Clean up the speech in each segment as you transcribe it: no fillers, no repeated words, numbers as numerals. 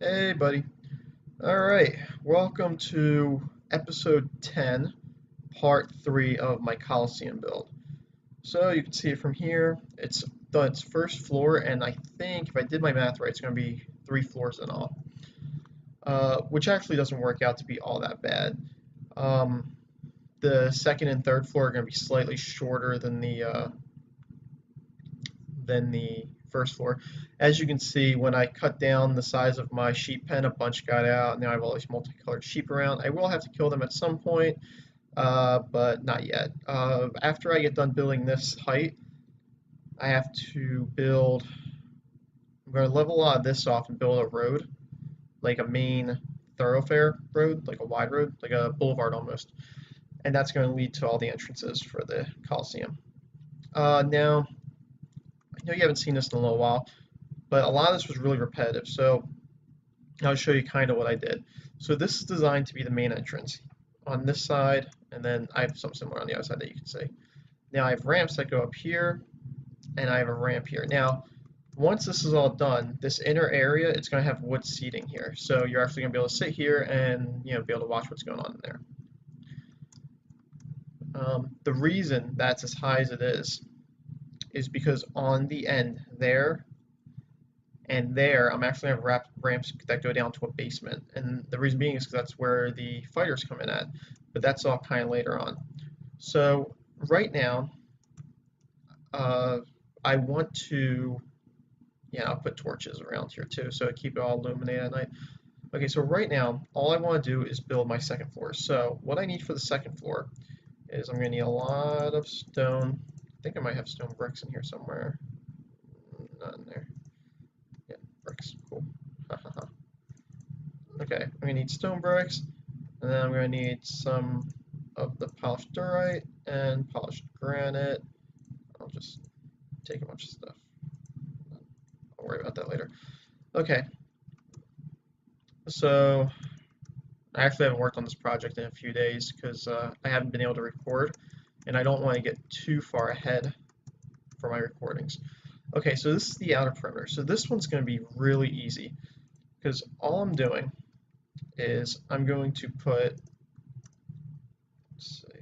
Hey, buddy. All right, welcome to episode 10, part 3 of my Coliseum build. So you can see it from here. It's done its first floor, and I think if I did my math right, it's going to be 3 floors in all, which actually doesn't work out to be all that bad. Um, the second and third floor are going to be slightly shorter than the first floor. As you can see, when I cut down the size of my sheep pen, a bunch got out. Now I have all these multicolored sheep around. I will have to kill them at some point, but not yet. After I get done building this height, I have to build, I'm going to level a lot of this off and build a road, like a main thoroughfare road, like a wide road, like a boulevard almost. And that's going to lead to all the entrances for the Coliseum. Now, I know you haven't seen this in a little while, but a lot of this was really repetitive, so I'll show you kind of what I did. So this is designed to be the main entrance on this side, and then I have something similar on the other side that you can see. Now I have ramps that go up here, and I have a ramp here. Now, once this is all done, this inner area, it's going to have wood seating here. So you're actually going to be able to sit here and be able to watch what's going on in there. The reason that's as high as it is because on the end there and there, I'm actually going to have ramps that go down to a basement. And the reason being is because that's where the fighters come in at. But that's all kind of later on. So right now, I want to, I'll put torches around here too, so I keep it all illuminated at night. Okay, so right now, all I want to do is build my second floor. So what I need for the second floor is I'm going to need a lot of stone. I think I might have stone bricks in here somewhere. Not in there. Yeah, bricks. Cool. Okay, I'm going to need stone bricks, and then I'm going to need some of the polished diorite and polished granite. I'll just take a bunch of stuff. I'll worry about that later. Okay, so I actually haven't worked on this project in a few days because I haven't been able to record, and I don't want to get too far ahead for my recordings. Okay, so this is the outer perimeter. So this one's going to be really easy because all I'm doing is I'm going to put, let's see,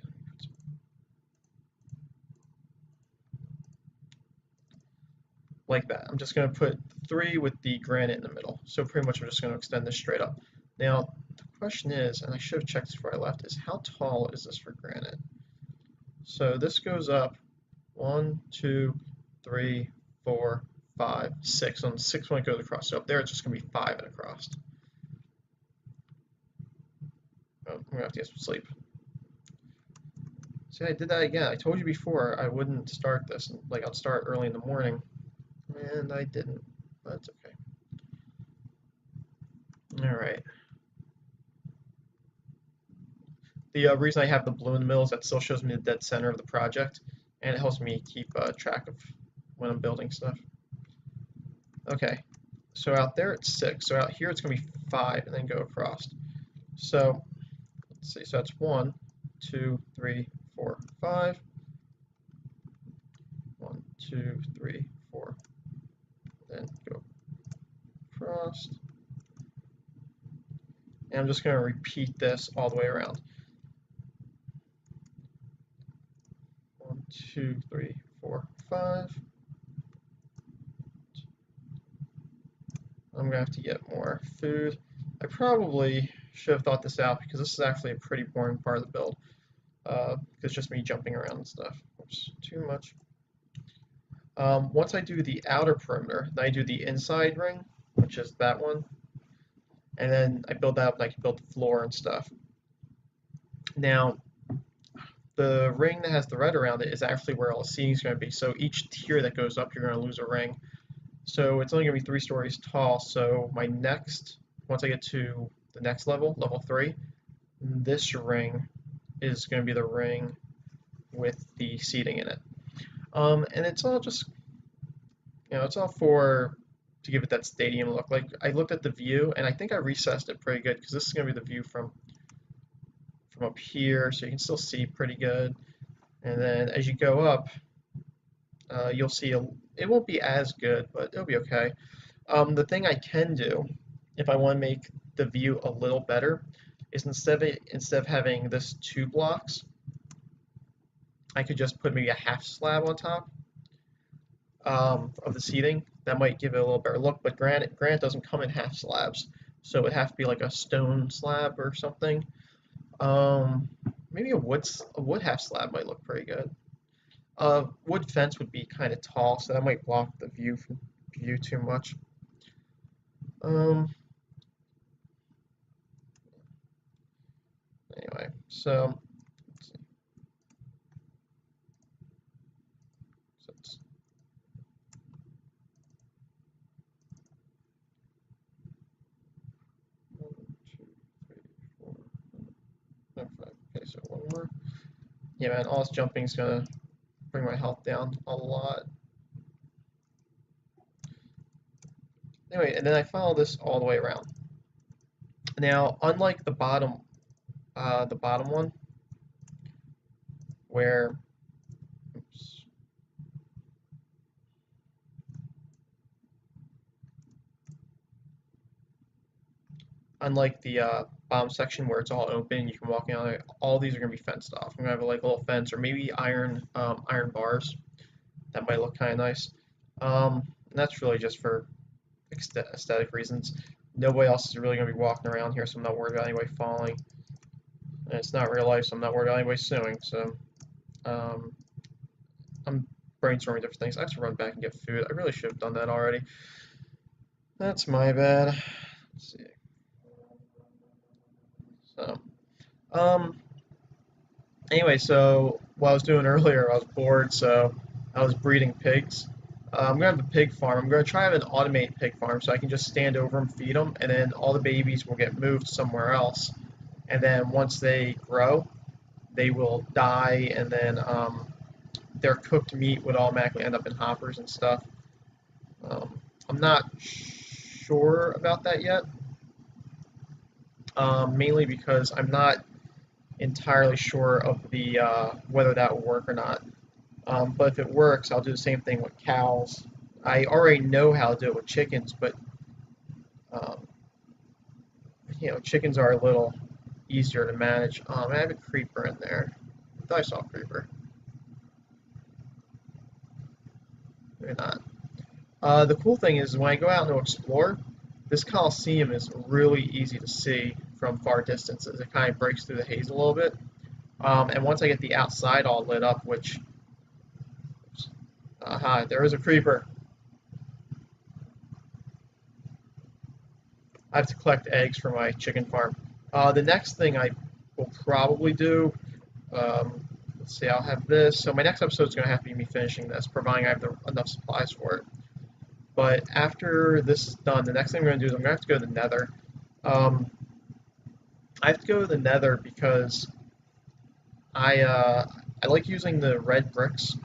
like that. I'm just going to put 3 with the granite in the middle. So pretty much I'm just going to extend this straight up. Now, the question is, and I should have checked this before I left, is how tall is this for granite? So this goes up 1, 2, 3, 4, 5, 6. On the 6th one it goes across. So up there it's just going to be 5 and across. Oh, I'm going to have to get some sleep. See, I did that again. I told you before I wouldn't start this. Like, I'd start early in the morning. And I didn't. That's okay. Alright. The reason I have the blue in the middle is that still shows me the dead center of the project, and it helps me keep track of when I'm building stuff. Okay, so out there it's 6. So out here it's going to be 5 and then go across. So, let's see. So that's 1, 2, 3, 4, 5. 1, 2, 3, 4. Then go across. And I'm just going to repeat this all the way around. 1, 2, 3, 4, 5. I'm going to have to get more food. I probably should have thought this out because this is actually a pretty boring part of the build. It's just me jumping around and stuff. Oops, too much. Once I do the outer perimeter, then I do the inside ring, which is that one. And then I build that up and I can build the floor and stuff. Now, the ring that has the red around it is actually where all the seating is going to be. So each tier that goes up, you're going to lose a ring. So it's only going to be 3 stories tall. So my next, once I get to the next level, level 3, this ring is going to be the ring with the seating in it. And it's all just, it's all to give it that stadium look. Like, I looked at the view, and I think I recessed it pretty good, because this is going to be the view from up here, so you can still see pretty good. And then as you go up, you'll see it won't be as good, but it'll be okay. The thing I can do if I want to make the view a little better, is instead of having this 2 blocks, I could just put maybe a half slab on top of the seating. That might give it a little better look, but granite doesn't come in half slabs, so it would have to be like a stone slab or something. Maybe a wood half slab might look pretty good. Wood fence would be kind of tall, so that might block the view too much. Anyway, so let's see. So it's 1, 2, 3, 4, 5. Okay, so one more. Yeah, man, all this jumping is gonna bring my health down a lot. Anyway, and then I follow this all the way around. Now, unlike the bottom one, where, oops, unlike the bottom section where it's all open, you can walk in on it. All these are gonna be fenced off. I'm gonna have like a little fence or maybe iron bars. That might look kind of nice. And that's really just for aesthetic reasons. Nobody else is really gonna be walking around here, so I'm not worried about anybody falling. And it's not real life, so I'm not worried about anybody suing. So I'm brainstorming different things. I have to run back and get food. I really should have done that already. That's my bad. Let's see. So, anyway, so what I was doing earlier, I was bored, so I was breeding pigs. I'm gonna have a pig farm. I'm gonna try to have an automated pig farm, so I can just stand over them, feed them, and then all the babies will get moved somewhere else. And then once they grow, they will die, and then their cooked meat would automatically end up in hoppers and stuff. I'm not sure about that yet, mainly because I'm not entirely sure of the whether that will work or not. But if it works, I'll do the same thing with cows. I already know how to do it with chickens, but um, chickens are a little easier to manage. I have a creeper in there. I thought I saw a creeper. Maybe not. The cool thing is when I go out and explore, this Coliseum is really easy to see from far distances. It kind of breaks through the haze a little bit. And once I get the outside all lit up, which, aha, there is a creeper. I have to collect eggs for my chicken farm. The next thing I will probably do, let's see, I'll have this. So my next episode is going to have to be me finishing this, providing I have enough supplies for it. But after this is done, the next thing I'm going to do is I'm going to have to go to the Nether. I have to go to the Nether because I like using the red bricks,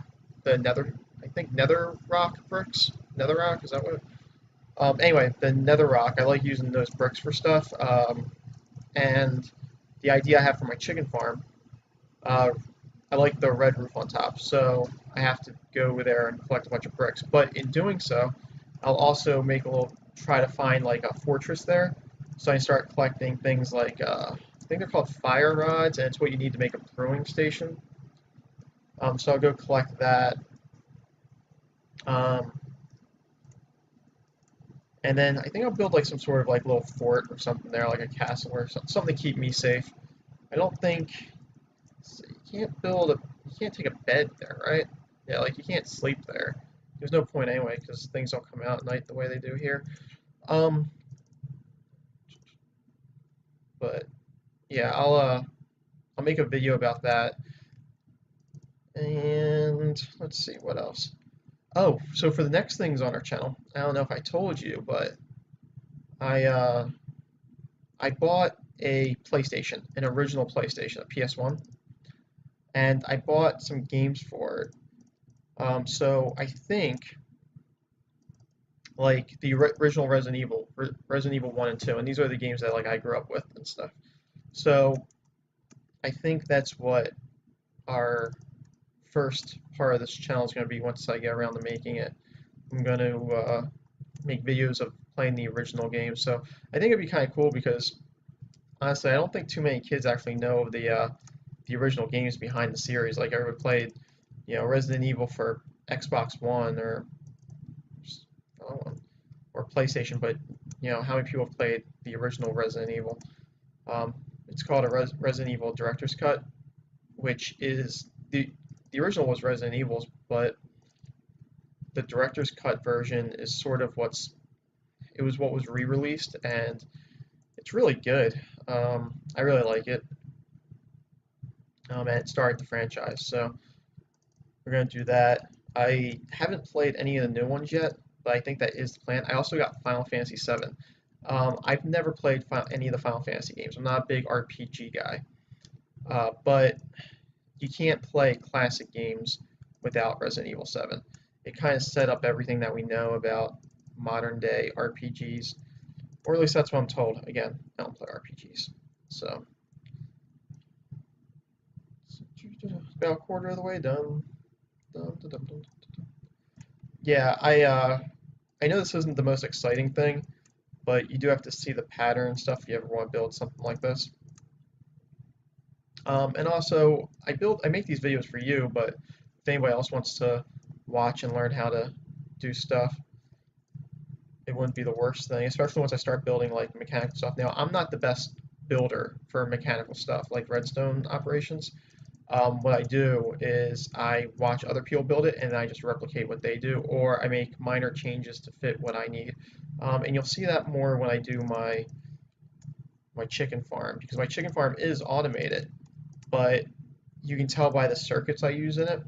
the Nether, I think Nether rock bricks. Nether rock, is that what? Anyway, the Nether rock, I like using those bricks for stuff. And the idea I have for my chicken farm, I like the red roof on top, so I have to go over there and collect a bunch of bricks. But in doing so, I'll also try to find like a fortress there. So I start collecting things like, I think they're called fire rods, and it's what you need to make a brewing station. So I'll go collect that. And then I think I'll build like some sort of like little fort or something there, like a castle or something to keep me safe. I don't think, you can't take a bed there, right? Yeah, like you can't sleep there. There's no point anyway, because things don't come out at night the way they do here. But yeah, I'll make a video about that. And let's see what else. Oh, so for the next things on our channel, I don't know if I told you, but I bought a PlayStation, an original PlayStation, a PS1, and I bought some games for it. So I think like the original Resident Evil 1 and 2, and these are the games that like I grew up with and stuff. So I think that's what our first part of this channel is going to be once I get around to making it. I'm going to make videos of playing the original game. So I think it'd be kind of cool because honestly, I don't think too many kids actually know the original games behind the series. Like everyone played, Resident Evil for Xbox One uh, or PlayStation, but how many people have played the original Resident Evil? Um, it's called a Resident Evil Director's Cut, which is the original was Resident Evil's, but the director's cut version is sort of what was re-released, and it's really good. I really like it, and it started the franchise, so we're gonna do that. I haven't played any of the new ones yet, but I think that is the plan. I also got Final Fantasy VII. I've never played any of the Final Fantasy games. I'm not a big RPG guy, but you can't play classic games without Resident Evil 7. It kind of set up everything that we know about modern day RPGs, or at least that's what I'm told. Again, I don't play RPGs, so about a quarter of the way done. Yeah, I know this isn't the most exciting thing, but you do have to see the pattern and stuff if you ever want to build something like this. And also, I make these videos for you, but if anybody else wants to watch and learn how to do stuff, it wouldn't be the worst thing, especially once I start building like mechanical stuff. Now, I'm not the best builder for mechanical stuff like redstone operations. What I do is I watch other people build it and I just replicate what they do, or I make minor changes to fit what I need. And you'll see that more when I do my chicken farm, because my chicken farm is automated, but you can tell by the circuits I use in it,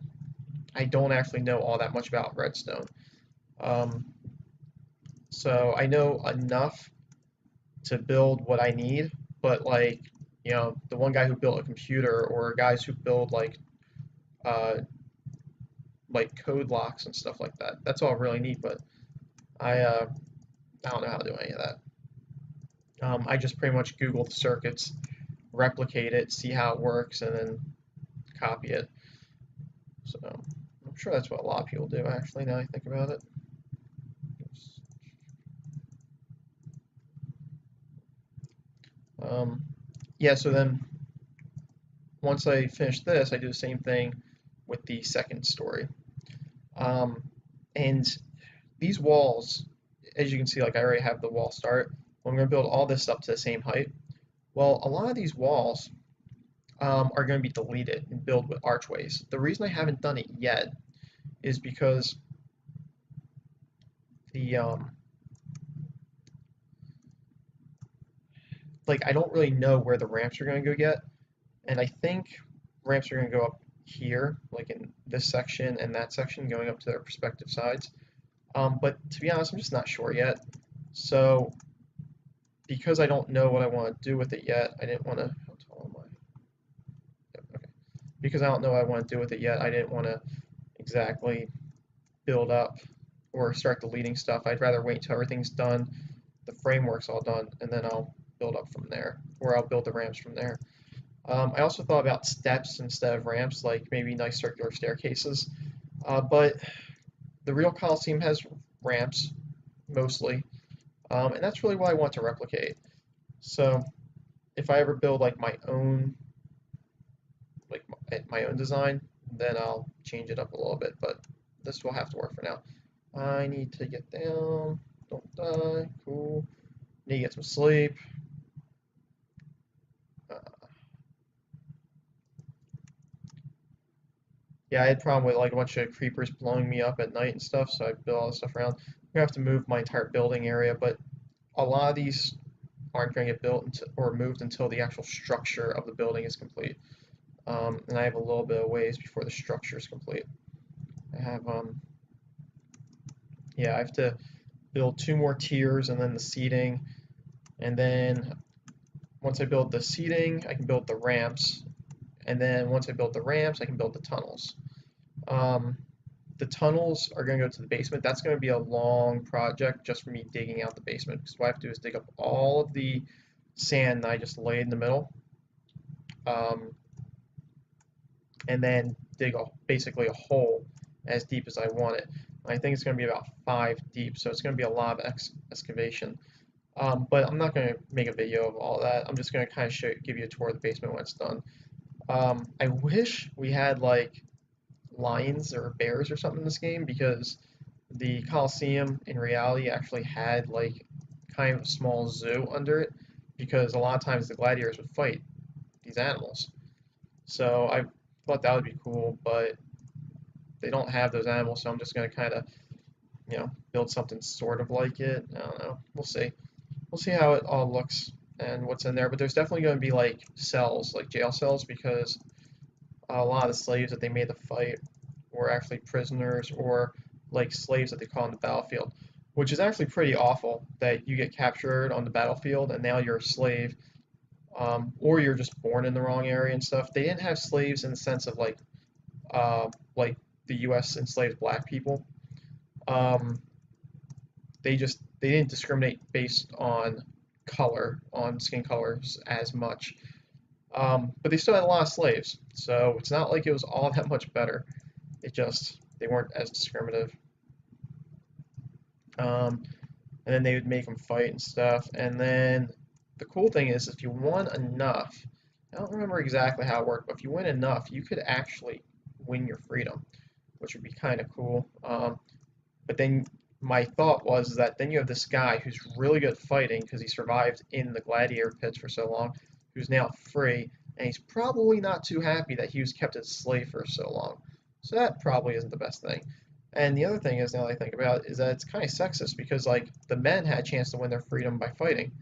I don't actually know all that much about redstone. So I know enough to build what I need, but like, the one guy who built a computer or guys who build uh, like code locks and stuff like that, that's all really neat, but I don't know how to do any of that. I just pretty much Google the circuits, replicate it, see how it works, and then copy it. So I'm sure that's what a lot of people do, actually, now I think about it. Yeah, so then once I finish this, I do the same thing with the second story. And these walls, as you can see, like I already have the wall start. I'm going to build all this up to the same height. Well, a lot of these walls are going to be deleted and built with archways. The reason I haven't done it yet is because the like I don't really know where the ramps are going to go yet, and I think ramps are going to go up here, like in this section and that section, going up to their respective sides. But to be honest, I'm just not sure yet. So because I don't know what I want to do with it yet, I didn't want to. How tall am I? Yep, okay. Because I don't know what I want to do with it yet, I didn't want to exactly build up or start deleting stuff. I'd rather wait until everything's done, the framework's all done, and then I'll build up from there, or I'll build the ramps from there. I also thought about steps instead of ramps, like maybe nice circular staircases, but the real Coliseum has ramps, mostly, and that's really what I want to replicate. So if I ever build like my own design, then I'll change it up a little bit, but this will have to work for now. I need to get down, don't die, cool, need to get some sleep. Yeah, I had a problem with like a bunch of creepers blowing me up at night and stuff, so I built all this stuff around. I'm gonna have to move my entire building area, but a lot of these aren't gonna get built or moved until the actual structure of the building is complete. And I have a little bit of ways before the structure is complete. I have yeah, I have to build 2 more tiers and then the seating, and then once I build the seating, I can build the ramps, and then once I build the ramps, I can build the tunnels. The tunnels are going to go to the basement. That's going to be a long project just for me digging out the basement, because what I have to do is dig up all of the sand that I just laid in the middle, and then dig basically a hole as deep as I want it. I think it's going to be about 5 deep, so it's going to be a lot of excavation. But I'm not going to make a video of all that. I'm just going to kind of give you a tour of the basement when it's done. I wish we had like lions or bears or something in this game, because the Coliseum in reality actually had like kind of a small zoo under it, because a lot of times the gladiators would fight these animals. So I thought that would be cool, but they don't have those animals, so I'm just going to kind of, build something sort of like it. I don't know. We'll see. We'll see how it all looks and what's in there. But there's definitely going to be like cells, like jail cells, because a lot of the slaves that they made the fight were actually prisoners, or like slaves that they caught on the battlefield, which is actually pretty awful that you get captured on the battlefield and now you're a slave, or you're just born in the wrong area and stuff. They didn't have slaves in the sense of like the U.S. enslaved black people. Um, they didn't discriminate based on color, on skin colors as much. But they still had a lot of slaves, so it's not like it was all that much better. It just, they weren't as discriminative. And then they would make them fight and stuff. And then the cool thing is, if you won enough, I don't remember exactly how it worked, but if you win enough, you could actually win your freedom, which would be kind of cool. But then my thought was that then you have this guy who's really good at fighting because he survived in the gladiator pits for so long, who's now free, and he's probably not too happy that he was kept as a slave for so long. So that probably isn't the best thing. And the other thing is, now that I think about it, is that it's kind of sexist, because like the men had a chance to win their freedom by fighting,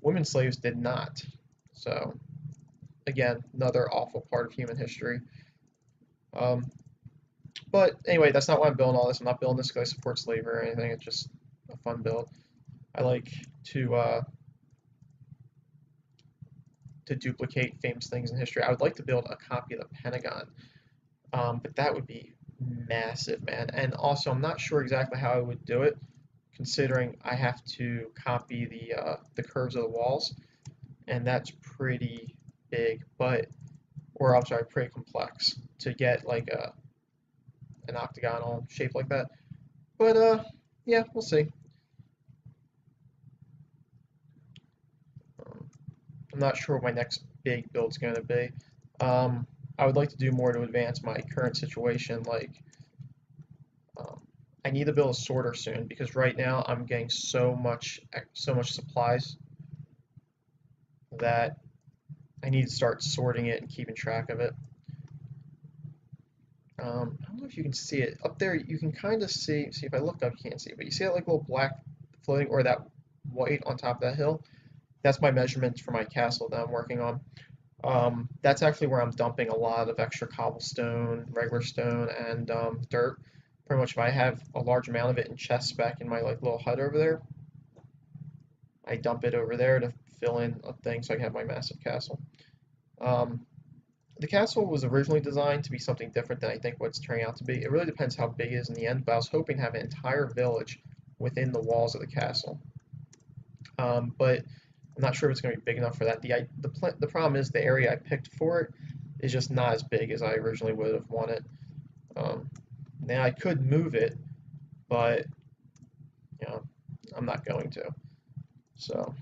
women slaves did not. So again, another awful part of human history. Um, but anyway, that's not why I'm building all this. I'm not building this because I support slavery or anything. It's just a fun build. I like to duplicate famous things in history. I would like to build a copy of the Pentagon, but that would be massive, man. And also, I'm not sure exactly how I would do it, considering I have to copy the curves of the walls, and that's pretty big, or I'm sorry, pretty complex to get like an octagonal shape like that. But yeah, we'll see. I'm not sure what my next big build's going to be. I would like to do more to advance my current situation. Like, I need to build a sorter soon, because right now I'm getting so much supplies that I need to start sorting it and keeping track of it. I don't know if you can see it up there. You can kind of see. See, if I look up, you can't see, but you see that like little black floating, or that white on top of that hill? That's my measurements for my castle that I'm working on. That's actually where I'm dumping a lot of extra cobblestone, regular stone, and dirt. Pretty much, if I have a large amount of it in chests back in my like little hut over there, I dump it over there to fill in a thing so I can have my massive castle. Um, the castle was originally designed to be something different than I think what's turning out to be. It really depends how big it is in the end, but I was hoping to have an entire village within the walls of the castle. But I'm not sure if it's going to be big enough for that. The problem is the area I picked for it is just not as big as I originally would have wanted. Now I could move it, but I'm not going to. So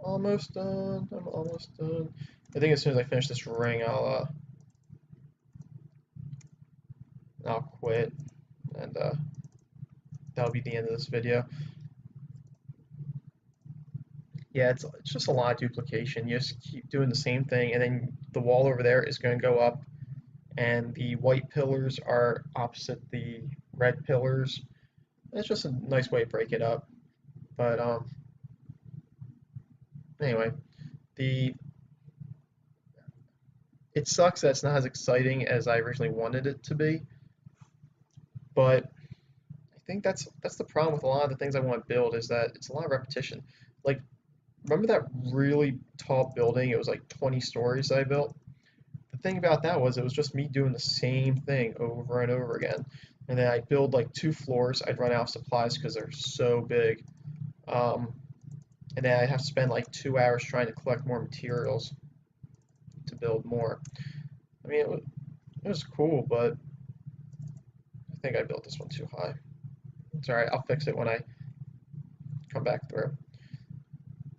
almost done. I'm almost done. I think as soon as I finish this ring, I'll quit, and that'll be the end of this video. Yeah, it's just a lot of duplication. You just keep doing the same thing, and then the wall over there is going to go up, and the white pillars are opposite the red pillars. It's just a nice way to break it up. But anyway, it sucks that it's not as exciting as I originally wanted it to be. But I think that's the problem with a lot of the things I want to build, is that it's a lot of repetition. Like, remember that really tall building? It was like 20 stories that I built. The thing about that was it was just me doing the same thing over and over again. And then I'd build like 2 floors. I'd run out of supplies because they're so big. And then I'd have to spend like 2 hours trying to collect more materials to to build more. I mean, it was cool, but I think I built this one too high. It's alright, I'll fix it when I come back through.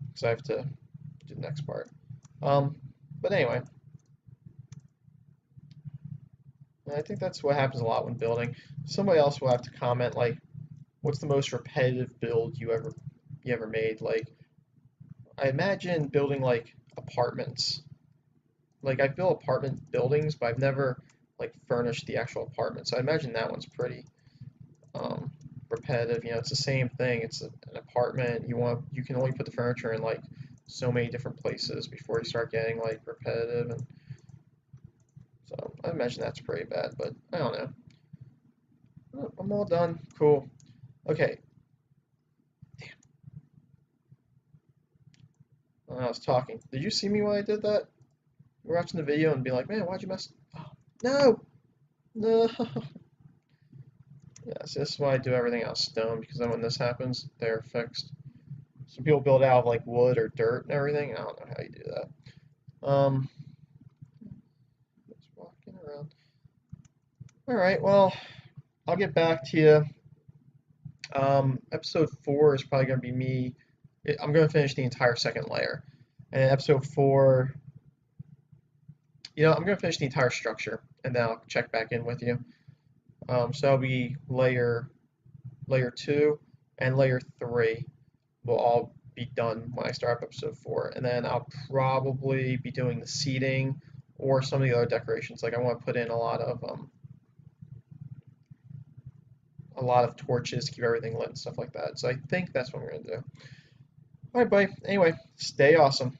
Because I have to do the next part. But anyway, I think that's what happens a lot when building. Somebody else will have to comment, like, what's the most repetitive build you ever made? Like, I imagine building like apartments. Like I've built apartment buildings, but I've never like furnished the actual apartment. So I imagine that one's pretty repetitive. You know, it's the same thing. It's an apartment. You can only put the furniture in like so many different places before you start getting like repetitive, and so I imagine that's pretty bad. But I don't know. Oh, I'm all done. Cool. Okay. Damn. I was talking. Did you see me when I did that? You were watching the video and be like, man, why'd you mess? Oh, no, no. Yeah, so this is why I do everything out of stone, because then when this happens, they're fixed. Some people build out of like wood or dirt and everything. I don't know how you do that. Just walking around. All right, well, I'll get back to you. Episode 4 is probably going to be me. I'm going to finish the entire second layer. And episode 4, I'm going to finish the entire structure, and then I'll check back in with you. So that'll be layer 2 and layer 3 will all be done when I start up episode 4. And then I'll probably be doing the seating or some of the other decorations. Like I want to put in a lot of torches to keep everything lit and stuff like that. So I think that's what I'm going to do. All right, buddy. Anyway, stay awesome.